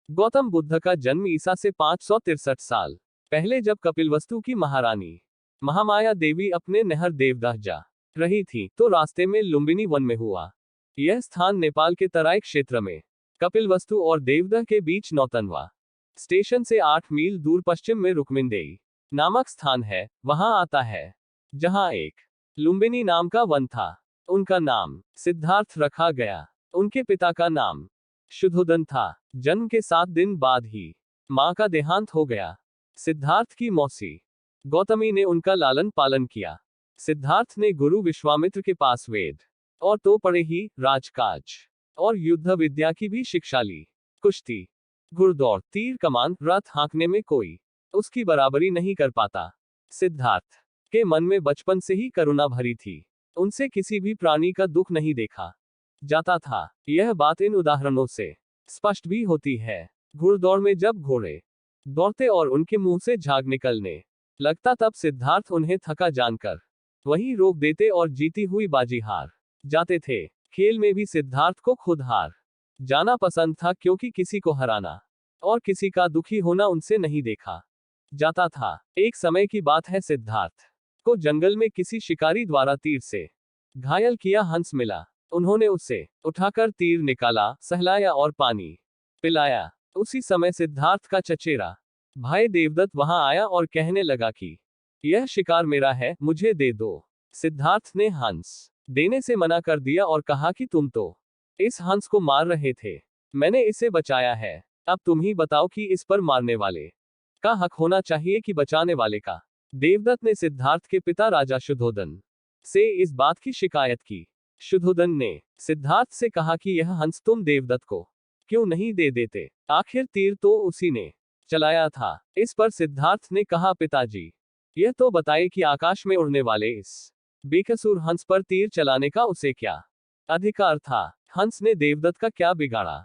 गौतम बुद्ध का जन्म ईसा से 563 साल पहले, जब कपिलवस्तु की महारानी महामाया देवी अपने नहर देवदह जा रही थी, तो रास्ते में लुम्बिनी वन में हुआ। यह स्थान नेपाल के तराई क्षेत्र में कपिलवस्तु और देवदह के बीच नौतनवा स्टेशन से 8 मील दूर पश्चिम में रुक्मिनदेई नामक स्थान है, वहां आता है, जहां एक लुम्बिनी नाम का वन था। उनका नाम सिद्धार्थ रखा गया। उनके पिता का नाम शुद्धोदन था। जन्म के 7 दिन बाद ही मां का देहांत हो गया। सिद्धार्थ की मौसी गौतमी ने उनका लालन पालन किया। सिद्धार्थ ने गुरु विश्वामित्र के पास वेद और तो पढ़े ही, राजकाज और युद्ध विद्या की भी शिक्षा ली। कुश्ती, घुड़दौड़, तीर कमान, रथ हाँकने में कोई उसकी बराबरी नहीं कर पाता। सिद्धार्थ के मन में बचपन से ही करुणा भरी थी। उनसे किसी भी प्राणी का दुख नहीं देखा जाता था। यह बात इन उदाहरणों से स्पष्ट भी होती है। घुड़दौड़ में जब घोड़े दौड़ते और उनके मुंह से झाग निकलने लगता, तब सिद्धार्थ उन्हें थका जानकर वहीं रोक देते और जीती हुई बाजी हार जाते थे। खेल में भी सिद्धार्थ को खुद हार जाना पसंद था, क्योंकि किसी को हराना और किसी का दुखी होना उनसे नहीं देखा जाता था। एक समय की बात है, सिद्धार्थ को जंगल में किसी शिकारी द्वारा तीर से घायल किया हंस मिला। उन्होंने उसे उठाकर तीर निकाला, सहलाया और पानी पिलाया। उसी समय सिद्धार्थ का चचेरा भाई देवदत्त वहां आया और कहने लगा कि यह शिकार मेरा है, मुझे दे दो। सिद्धार्थ ने हंस देने से मना कर दिया और कहा कि तुम तो इस हंस को मार रहे थे, मैंने इसे बचाया है। अब तुम ही बताओ कि इस पर मारने वाले का हक होना चाहिए कि बचाने वाले का। देवदत्त ने सिद्धार्थ के पिता राजा शुद्धोदन से इस बात की शिकायत की। शुद्धोदन ने सिद्धार्थ से कहा कि यह हंस तुम देवदत्त को क्यों नहीं दे देते, आखिर तीर तो उसी ने चलाया था। इस पर सिद्धार्थ ने कहा, पिताजी, यह तो बताइए कि आकाश में उड़ने वाले इस बेकसूर हंस पर तीर चलाने का उसे क्या अधिकार था। हंस ने देवदत्त का क्या बिगाड़ा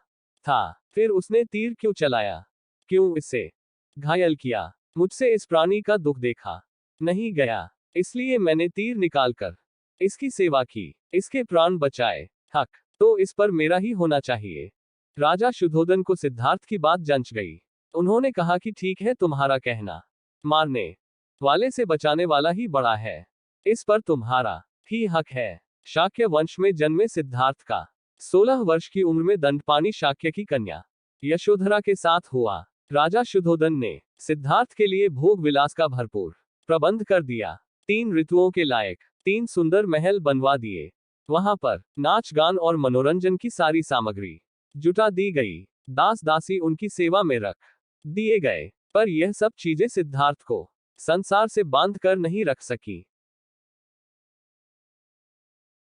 था, फिर उसने तीर क्यों चलाया, क्यों इसे घायल किया। मुझसे इस प्राणी का दुख देखा नहीं गया, इसलिए मैंने तीर निकालकर इसकी सेवा की, इसके प्राण बचाए। हक तो इस पर मेरा ही होना चाहिए। राजा शुद्धोदन को सिद्धार्थ की बात जंच गई। उन्होंने कहा कि ठीक है, तुम्हारा कहना मारने वाले से बचाने वाला ही बड़ा है, इस पर तुम्हारा ही हक है। शाक्य वंश में जन्मे सिद्धार्थ का 16 वर्ष की उम्र में दंडपाणी शाक्य की कन्या यशोधरा के साथ हुआ। राजा शुद्धोदन ने सिद्धार्थ के लिए भोग विलास का भरपूर प्रबंध कर दिया। 3 ऋतुओं के लायक 3 सुंदर महल बनवा दिए। वहां पर नाच गान और मनोरंजन की सारी सामग्री जुटा दी गई। दास दासी उनकी सेवा में रख दिए गए। पर यह सब चीजें सिद्धार्थ को संसार से बांध कर नहीं रख सकी।